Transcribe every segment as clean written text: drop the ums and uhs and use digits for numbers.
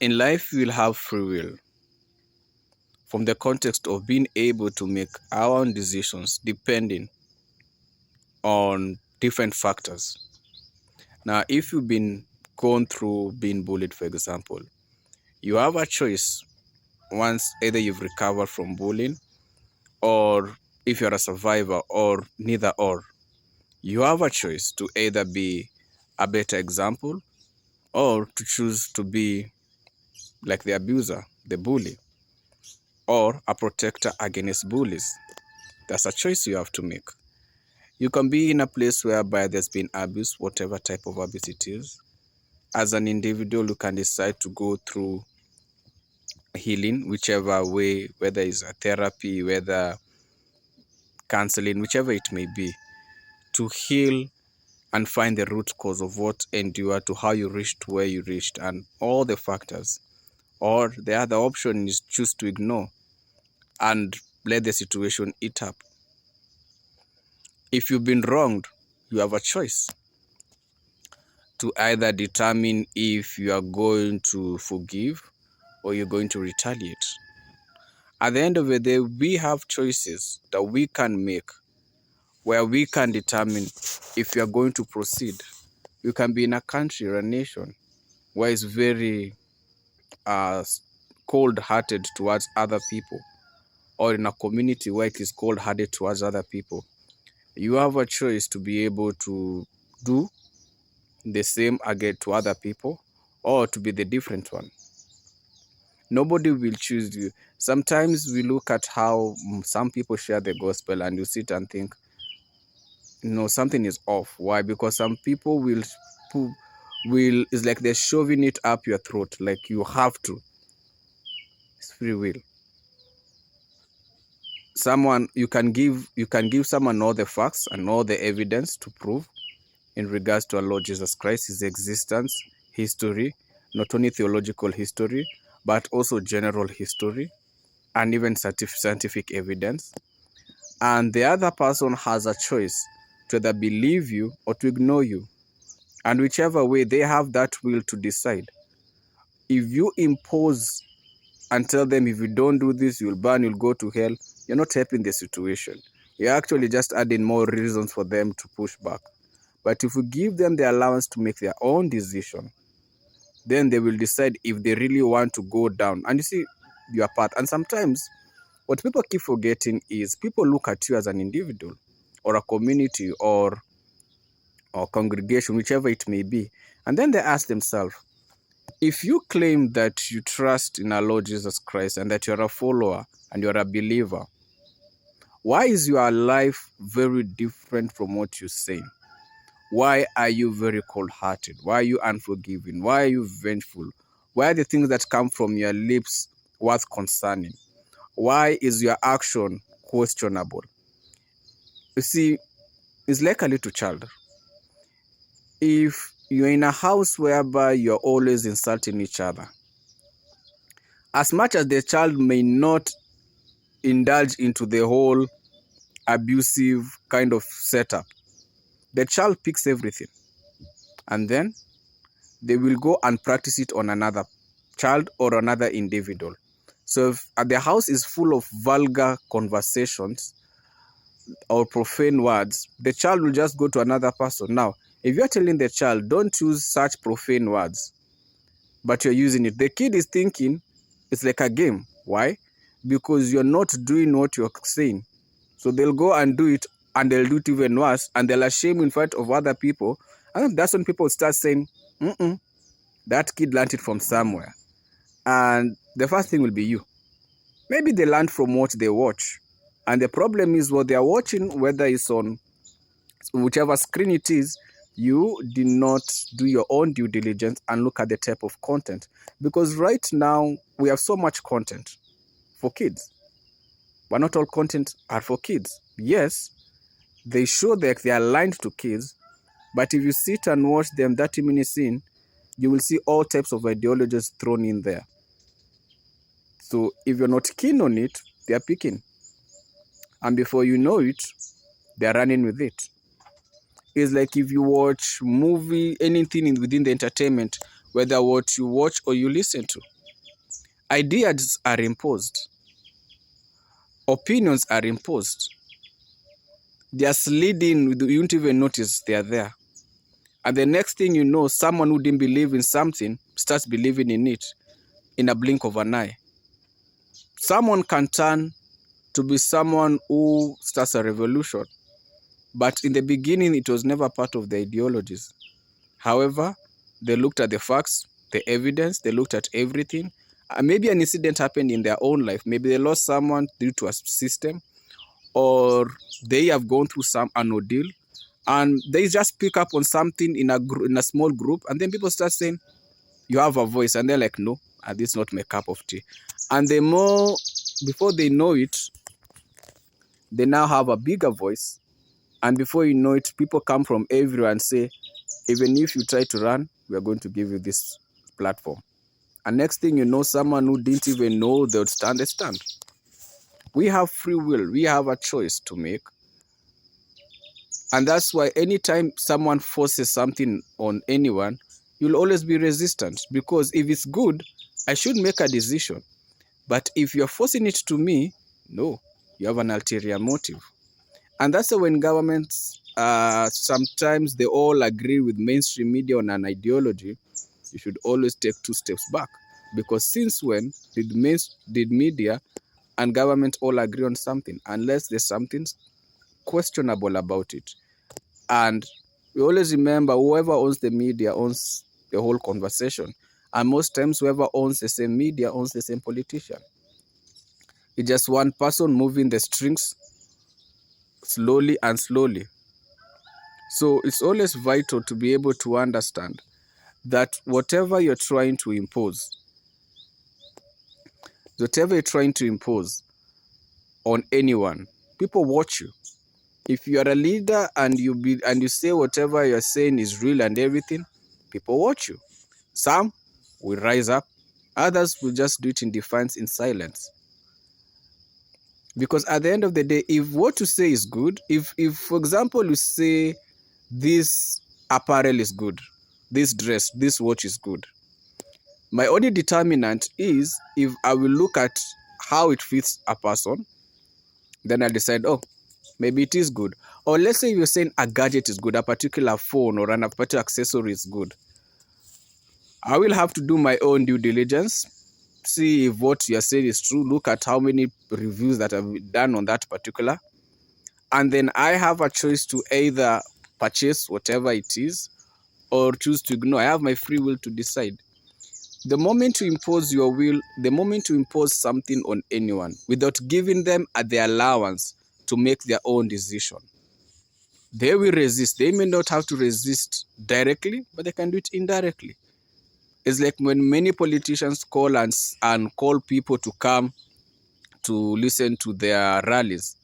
In life, we'll have free will from the context of being able to make our own decisions depending on different factors. Now, if you've been gone through being bullied, for example, you have a choice once either you've recovered from bullying or if you're a survivor or neither or. You have a choice to either be a better example or to choose to be like the abuser, the bully, or a protector against bullies. That's a choice you have to make. You can be in a place whereby there's been abuse, whatever type of abuse it is. As an individual, you can decide to go through healing, whichever way, whether it's a therapy, whether counseling, whichever it may be, to heal and find the root cause of what endured to how you reached where you reached and all the factors. Or the other option is choose to ignore and let the situation eat up. If you've been wronged, you have a choice to either determine if you are going to forgive or you're going to retaliate. At the end of the day, we have choices that we can make where we can determine if we are going to proceed. You can be in a country or a nation where it's very cold-hearted towards other people, or in a community where it is cold-hearted towards other people. You have a choice to be able to do the same again to other people or to be the different one. Nobody will choose you. Sometimes we look at how some people share the gospel and you sit and think, no, something is off. Why? Because some people will it's like they're shoving it up your throat, like you have to. It's free will. You can give someone all the facts and all the evidence to prove in regards to our Lord Jesus Christ, his existence, history, not only theological history, but also general history and even scientific evidence. And the other person has a choice to either believe you or to ignore you. And whichever way, they have that will to decide. If you impose and tell them if you don't do this, you'll burn, you'll go to hell, you're not helping the situation. You're actually just adding more reasons for them to push back. But if we give them the allowance to make their own decision, then they will decide if they really want to go down. And you see your path. And sometimes what people keep forgetting is people look at you as an individual or a community or congregation, whichever it may be. And then they ask themselves, if you claim that you trust in our Lord Jesus Christ and that you're a follower and you're a believer, why is your life very different from what you say? Why are you very cold-hearted? Why are you unforgiving? Why are you vengeful? Why are the things that come from your lips worth concerning? Why is your action questionable? You see, it's like a little child. If you're in a house whereby you're always insulting each other, as much as the child may not indulge into the whole abusive kind of setup, the child picks everything and then they will go and practice it on another child or another individual. So if the house is full of vulgar conversations or profane words, the child will just go to another person. Now, if you're telling the child, don't use such profane words, but you're using it, the kid is thinking it's like a game. Why? Because you're not doing what you're saying. So they'll go and do it, and they'll do it even worse, and they'll shame in front of other people. And that's when people start saying, that kid learned it from somewhere. And the first thing will be you. Maybe they learned from what they watch. And the problem is what they are watching, whether it's on whichever screen it is, you did not do your own due diligence and look at the type of content. Because right now, we have so much content for kids. But not all content are for kids. Yes, they show that they are aligned to kids. But if you sit and watch them 30 minutes in, you will see all types of ideologies thrown in there. So if you're not keen on it, they are picking. And before you know it, they are running with it. It's like if you watch movie, anything within the entertainment, whether what you watch or you listen to. Ideas are imposed. Opinions are imposed. They are sliding, you don't even notice they are there. And the next thing you know, someone who didn't believe in something starts believing in it in a blink of an eye. Someone can turn to be someone who starts a revolution, but in the beginning, it was never part of the ideologies. However, they looked at the facts, the evidence, they looked at everything. Maybe an incident happened in their own life. Maybe they lost someone due to a system, or they have gone through an ordeal, and they just pick up on something in a small group, and then people start saying, you have a voice, and they're like, no, this is not my cup of tea. And the more, before they know it, they now have a bigger voice, and before you know it, people come from everywhere and say, even if you try to run, we are going to give you this platform. And next thing you know, someone who didn't even know they would stand a stand. We have free will. We have a choice to make. And that's why anytime someone forces something on anyone, you'll always be resistant, because if it's good, I should make a decision. But if you're forcing it to me, no, you have an ulterior motive. And that's why when governments, sometimes they all agree with mainstream media on an ideology, you should always take 2 steps back. Because since when did media and government all agree on something, unless there's something questionable about it? And we always remember, whoever owns the media owns the whole conversation. And most times, whoever owns the same media owns the same politician. It's just one person moving the strings slowly and slowly. So it's always vital to be able to understand that whatever you're trying to impose on anyone, people watch you. If you are a leader and you say whatever you're saying is real and everything, people watch you. Some will rise up, others will just do it in defiance, in silence. Because at the end of the day, if what you say is good, if for example you say this apparel is good, this dress, this watch is good, my only determinant is if I will look at how it fits a person, then I decide, oh, maybe it is good. Or let's say you're saying a gadget is good, a particular phone or a particular accessory is good. I will have to do my own due diligence, see if what you're saying is true, look at how many reviews that have been done on that particular. And then I have a choice to either purchase whatever it is or choose to ignore. I have my free will to decide. The moment you impose your will, the moment you impose something on anyone without giving them the allowance to make their own decision, they will resist. They may not have to resist directly, but they can do it indirectly. It's like when many politicians call and call people to come to listen to their rallies.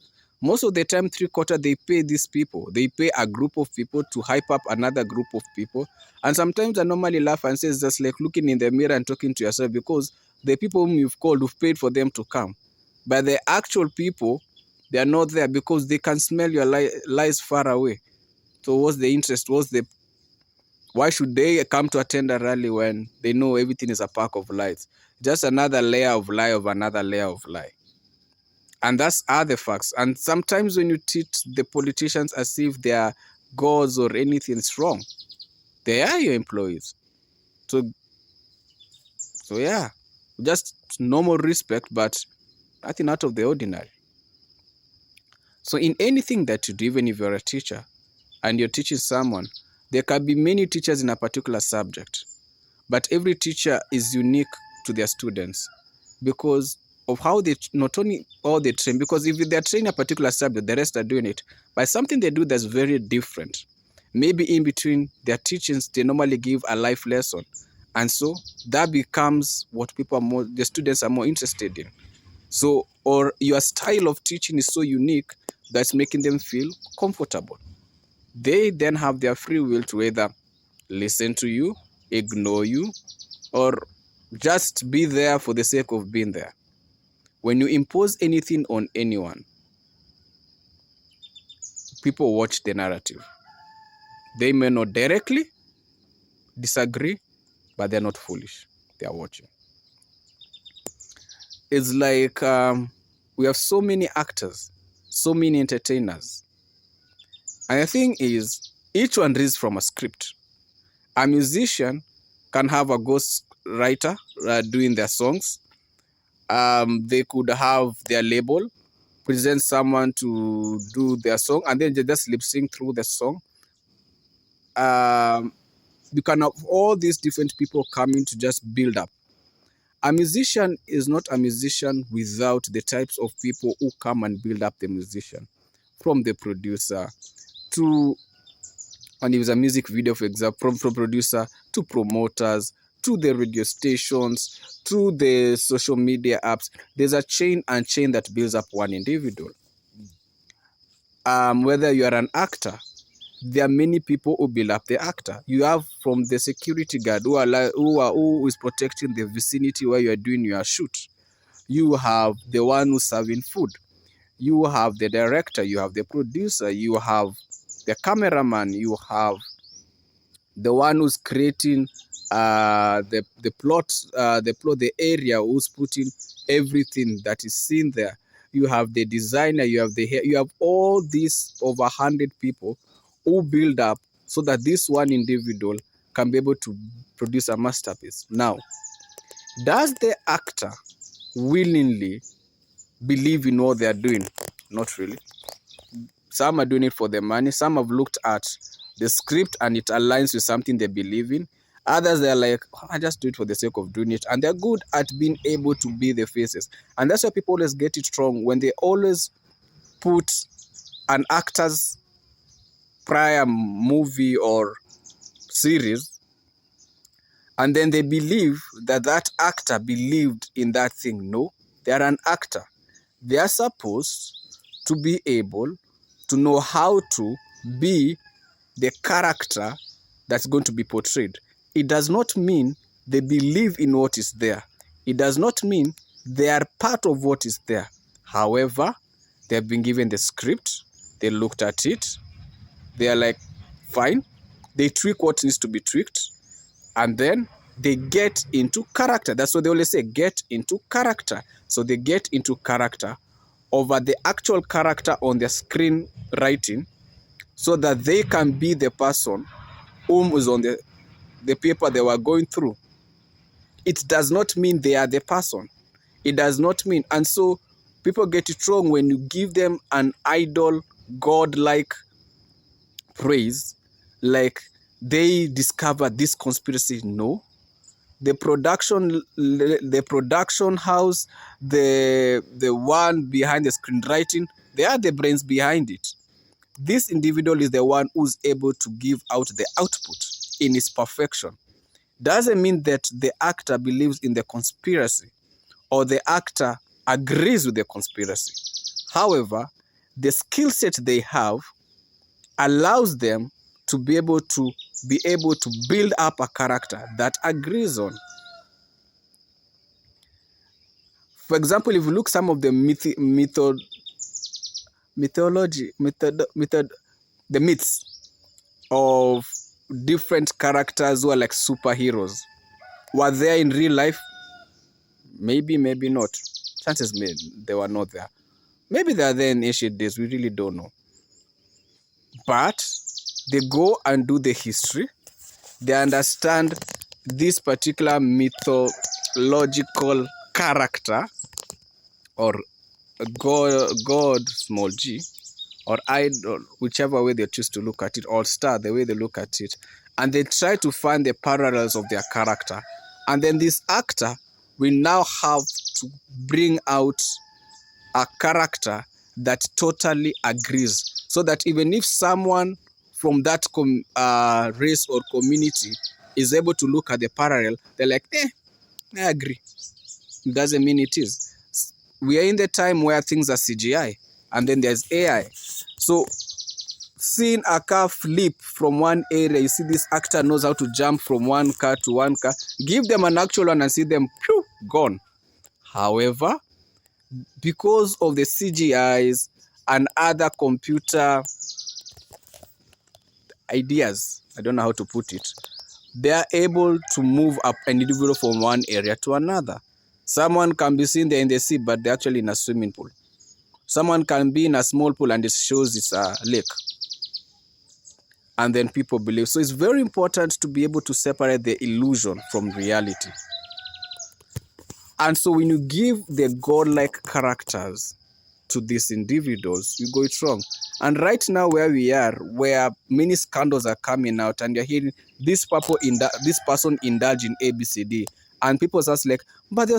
Most of the time, 3/4, they pay these people. They pay a group of people to hype up another group of people. And sometimes I normally laugh and say it's just like looking in the mirror and talking to yourself, because the people whom you've called, you've paid for them to come. But the actual people, they are not there because they can smell your lies far away. So what's the interest? Why should they come to attend a rally when they know everything is a pack of lies? Just another layer of lie of another layer of lie. And that's other facts. And sometimes when you treat the politicians as if they are gods or anything, it's wrong. They are your employees. So yeah, just normal respect, but nothing out of the ordinary. So in anything that you do, even if you're a teacher and you're teaching someone, there can be many teachers in a particular subject, but every teacher is unique to their students because of how they, not only how they train, because if they're training a particular subject, the rest are doing it, but something they do that's very different. Maybe in between their teachings, they normally give a life lesson. And so that becomes what the students are more interested in. So, or your style of teaching is so unique that's making them feel comfortable. They then have their free will to either listen to you, ignore you, or just be there for the sake of being there. When you impose anything on anyone, people watch the narrative. They may not directly disagree, but they're not foolish. They are watching. it's like we have so many actors, so many entertainers. And the thing is, each one reads from a script. A musician can have a ghost writer doing their songs. They could have their label, present someone to do their song, and then they just lip sync through the song. You can have all these different people coming to just build up. A musician is not a musician without the types of people who come and build up the musician, from the producer to, and it was a music video, for example, from producer to promoters to the radio stations to the social media apps. There's a chain and chain that builds up one individual. Whether you are an actor, there are many people who build up the actor. You have from the security guard who is protecting the vicinity where you are doing your shoot. You have the one who's serving food. You have the director. You have the producer. You have the cameraman. You have the one who's creating the plot, the area, who's putting everything that is seen there. You have the designer. You have all these over 100 people who build up so that this one individual can be able to produce a masterpiece. Now, does the actor willingly believe in what they are doing? Not really. Some are doing it for the money. Some have looked at the script and it aligns with something they believe in. Others, they're like, oh, I just do it for the sake of doing it. And they're good at being able to be the faces. And that's why people always get it wrong when they always put an actor's prior movie or series, and then they believe that that actor believed in that thing. No, they are an actor. They are supposed to be able to know how to be the character that's going to be portrayed. It does not mean they believe in what is there. It does not mean they are part of what is there. However, they have been given the script, they looked at it, they are like, fine. They tweak what needs to be tweaked, and then they get into character. That's what they always say, get into character. So they get into character over the actual character on the screen writing, so that they can be the person whom is on the paper they were going through. It does not mean they are the person. It does not mean. And so people get it wrong when you give them an idol, God-like praise, like they discovered this conspiracy. No. The production house, the one behind the screenwriting, they are the brains behind it. This individual is the one who's able to give out the output in its perfection. Doesn't mean that the actor believes in the conspiracy or the actor agrees with the conspiracy. However, the skill set they have allows them to be able to build up a character that agrees on. For example, if you look some of the the myths of different characters who are like superheroes, were there in real life? Maybe, maybe not. Chances made they were not there. Maybe they are there in ancient days. We really don't know. But they go and do the history. They understand this particular mythological character, or God small g, or idol, whichever way they choose to look at it, or star, the way they look at it, and they try to find the parallels of their character. And then this actor will now have to bring out a character that totally agrees, so that even if someone from that race or community is able to look at the parallel, they're like, I agree. It doesn't mean it is. We are in the time where things are CGI, and then there's AI. So seeing a car flip from one area, you see this actor knows how to jump from one car to one car. Give them an actual one and see them, pew, gone. However, because of the CGIs and other computer ideas, I don't know how to put it, they are able to move up an individual from one area to another. Someone can be seen there in the sea, but they're actually in a swimming pool. Someone can be in a small pool and it shows it's a lake. And then people believe. So it's very important to be able to separate the illusion from reality. And so when you give the godlike characters to these individuals, you go it wrong. And right now where we are, where many scandals are coming out and you're hearing this person indulge in ABCD, and people just like, but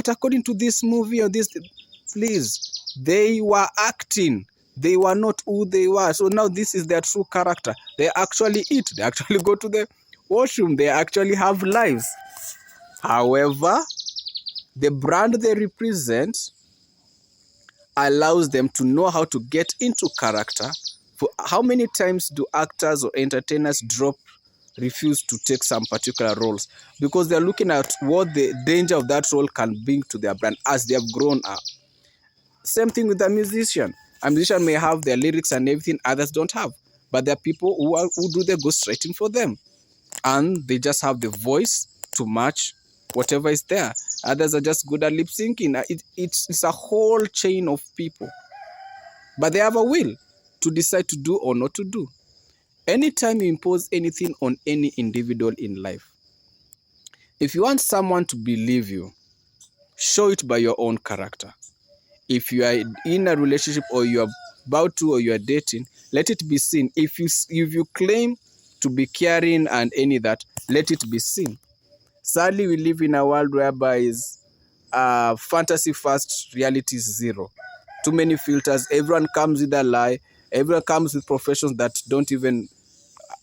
according to this movie or this, please, they were acting. They were not who they were. So now this is their true character. They actually eat. They actually go to the washroom. They actually have lives. However, the brand they represent allows them to know how to get into character. For how many times do actors or entertainers refuse to take some particular roles? Because they're looking at what the danger of that role can bring to their brand as they have grown up. Same thing with a musician. A musician may have their lyrics and everything others don't have. But there are people who do the ghostwriting for them. And they just have the voice to match whatever is there. Others are just good at lip syncing. It's a whole chain of people. But they have a will to decide to do or not to do. Anytime you impose anything on any individual in life, if you want someone to believe you, show it by your own character. If you are in a relationship or you are about to or you are dating, let it be seen. If you claim to be caring and any that, let it be seen. Sadly, we live in a world whereby is fantasy first, reality is zero. Too many filters. Everyone comes with a lie. Everyone comes with professions that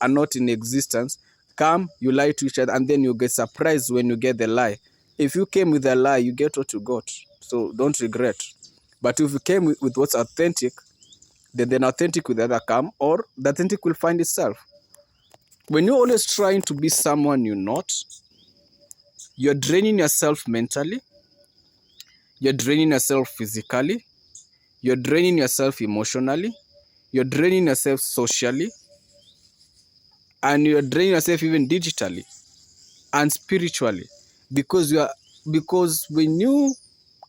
are not in existence. Come, you lie to each other, and then you get surprised when you get the lie. If you came with a lie, you get what you got. So don't regret. But if you came with what's authentic, then authentic will either come or the authentic will find itself. When you're always trying to be someone you're not, you're draining yourself mentally, you're draining yourself physically, you're draining yourself emotionally, you're draining yourself socially, and you're draining yourself even digitally and spiritually. Because when you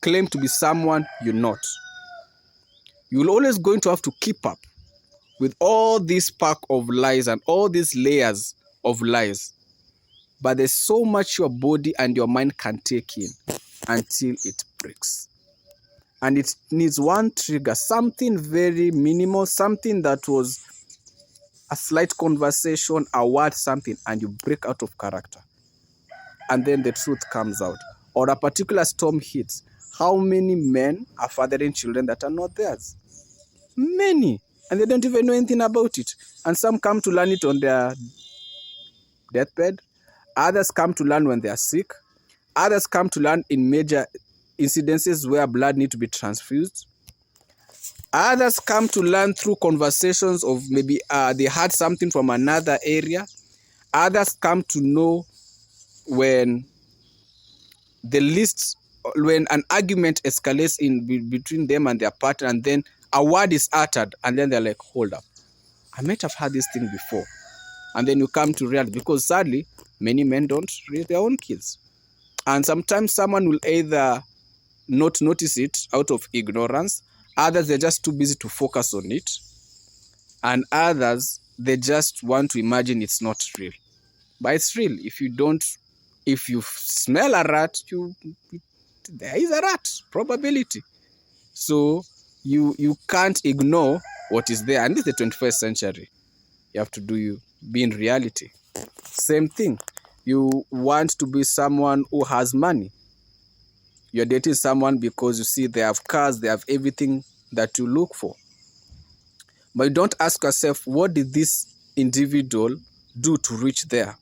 claim to be someone you're not, you're always going to have to keep up with all this pack of lies and all these layers of lies. But there's so much your body and your mind can take in until it breaks. And it needs one trigger, something very minimal, something that was a slight conversation, a word, something, and you break out of character. And then the truth comes out. Or a particular storm hits. How many men are fathering children that are not theirs? Many. And they don't even know anything about it. And some come to learn it on their deathbed. Others come to learn when they are sick. Others come to learn in major incidences where blood needs to be transfused. Others come to learn through conversations of maybe they heard something from another area. Others come to know when an argument escalates between them and their partner, and then a word is uttered, and then they're like, hold up, I might have heard this thing before. And then you come to realize, because sadly, many men don't raise their own kids. And sometimes someone will either not notice it out of ignorance, others they're just too busy to focus on it, and others they just want to imagine it's not real. But it's real. If you smell a rat, there is a rat probability. So you can't ignore what is there. And this is the 21st century. You have to be in reality. Same thing. You want to be someone who has money. You're dating someone because you see they have cars, they have everything that you look for. But you don't ask yourself, what did this individual do to reach there?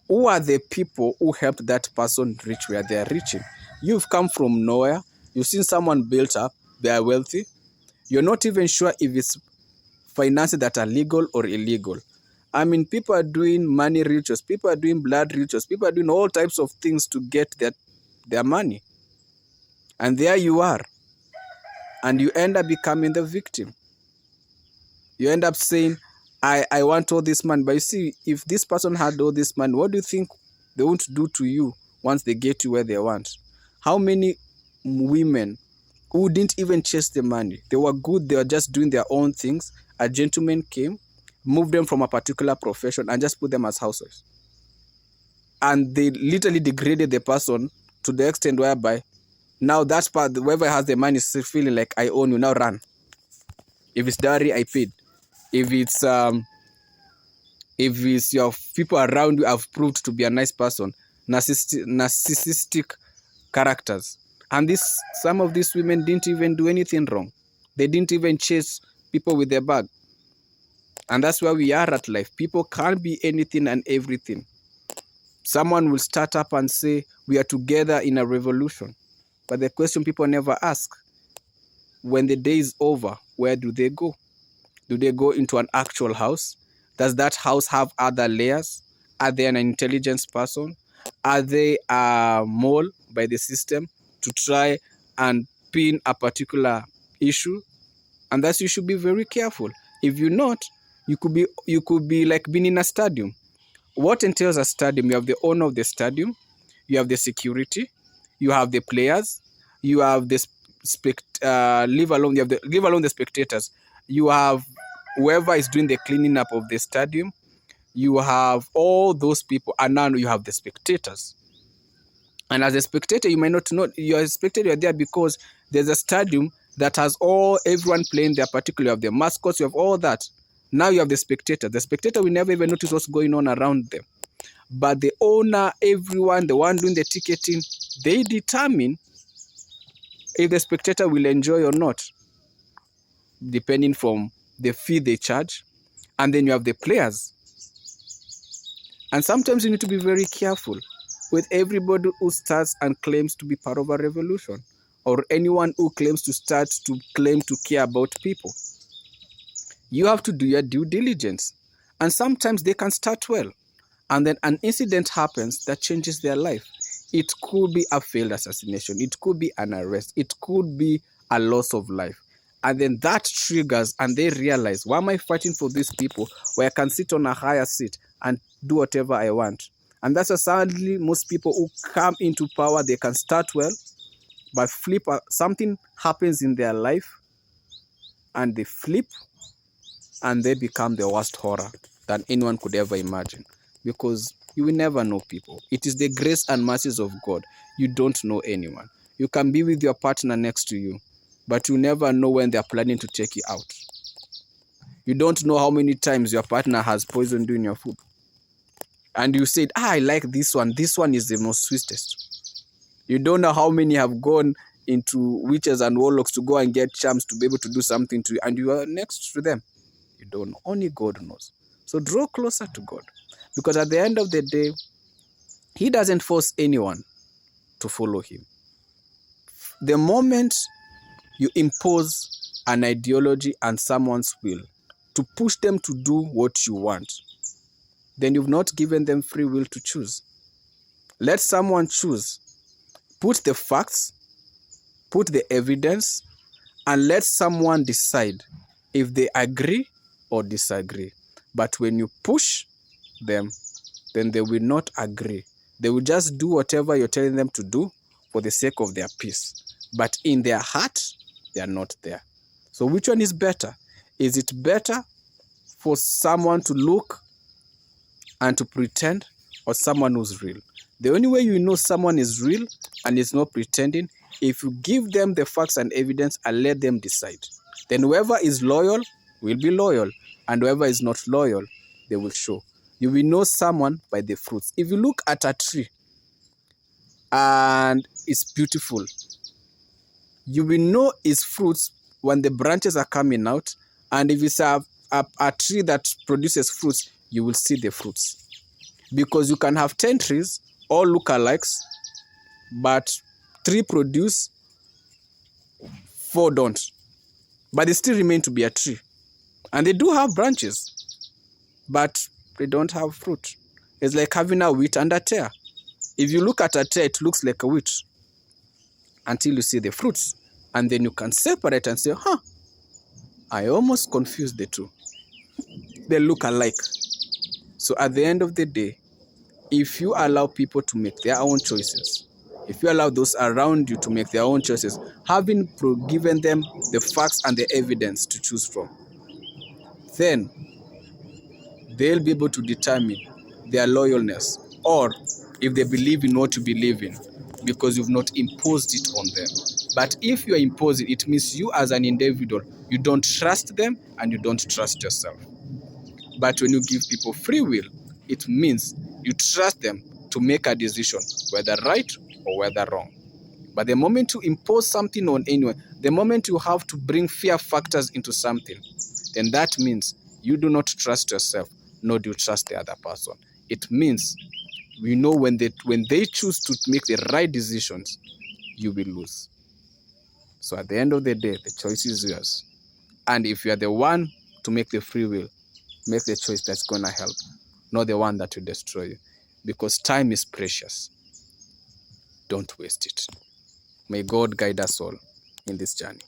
Who are the people who helped that person reach where they are reaching? You've come from nowhere. You've seen someone built up. They are wealthy. You're not even sure if it's finances that are legal or illegal. I mean, people are doing money rituals. People are doing blood rituals. People are doing all types of things to get their money. And there you are. And you end up becoming the victim. You end up saying, I want all this money. But you see, if this person had all this money, what do you think they won't do to you once they get you where they want? How many women who didn't even chase the money? They were good, they were just doing their own things. A gentleman came, moved them from a particular profession, and just put them as housewives. And they literally degraded the person to the extent whereby now that part, whoever has the money is still feeling like, I own you, now run. If it's dowry, I paid. If it's your people around you have proved to be a nice person, narcissistic characters. And some of these women didn't even do anything wrong. They didn't even chase people with their bag. And that's where we are at life. People can't be anything and everything. Someone will start up and say, we are together in a revolution. But the question people never ask, when the day is over, where do they go? Do they go into an actual house? Does that house have other layers? Are they an intelligence person? Are they a mole by the system to try and pin a particular issue? And thus you should be very careful. If you're not, you could be like being in a stadium. What entails a stadium? You have the owner of the stadium, you have the security, you have the players, you have the leave alone the spectators. You have whoever is doing the cleaning up of the stadium. You have all those people, and now you have the spectators. And as a spectator, you might not know you're a spectator. You're there because there's a stadium that has everyone playing their particular. You have the mascots, you have all that. Now you have the spectator. The spectator will never even notice what's going on around them. But the owner, everyone, the one doing the ticketing, they determine if the spectator will enjoy or not, depending from the fee they charge. And then you have the players. And sometimes you need to be very careful with everybody who starts and claims to be part of a revolution, or anyone who claims to claim to care about people. You have to do your due diligence. And sometimes they can start well, and then an incident happens that changes their life. It could be a failed assassination. It could be an arrest. It could be a loss of life. And then that triggers, and they realize, why am I fighting for these people where I can sit on a higher seat and do whatever I want? And that's sadly most people who come into power, they can start well, but something happens in their life, and they flip, and they become the worst horror than anyone could ever imagine. Because you will never know people. It is the grace and mercies of God. You don't know anyone. You can be with your partner next to you, but you never know when they're planning to take you out. You don't know how many times your partner has poisoned you in your food. And you said, I like this one. This one is the most sweetest. You don't know how many have gone into witches and warlocks to go and get charms to be able to do something to you, and you are next to them. You don't know. Only God knows. So draw closer to God. Because at the end of the day, He doesn't force anyone to follow Him. The moment you impose an ideology and someone's will to push them to do what you want, then you've not given them free will to choose. Let someone choose. Put the facts, put the evidence, and let someone decide if they agree or disagree. But when you push them, then they will not agree. They will just do whatever you're telling them to do for the sake of their peace. But in their heart, they are not there. So which one is better? Is it better for someone to look and to pretend, or someone who's real? The only way you know someone is real and is not pretending, if you give them the facts and evidence and let them decide. Then whoever is loyal will be loyal, and whoever is not loyal, they will show. You will know someone by the fruits. If you look at a tree and it's beautiful, you will know its fruits when the branches are coming out. And if it's a tree that produces fruits, you will see the fruits. Because you can have 10 trees, all look alikes, but 3 produce, 4 don't. But they still remain to be a tree. And they do have branches, but they don't have fruit. It's like having a wheat and a tare. If you look at a tare, it looks like a wheat until you see the fruits. And then you can separate and say, I almost confused the two. They look alike. So at the end of the day, if you allow people to make their own choices, if you allow those around you to make their own choices, having given them the facts and the evidence to choose from, then they'll be able to determine their loyalness, or if they believe in what you believe in, because you've not imposed it on them. But if you are imposing, it means you as an individual, you don't trust them and you don't trust yourself. But when you give people free will, it means you trust them to make a decision, whether right or whether wrong. But the moment you impose something on anyone, the moment you have to bring fear factors into something, then that means you do not trust yourself, nor do you trust the other person. It means we know when they choose to make the right decisions, you will lose. So at the end of the day, the choice is yours. And if you are the one to make the free will, make the choice that's going to help, not the one that will destroy you. Because time is precious. Don't waste it. May God guide us all in this journey.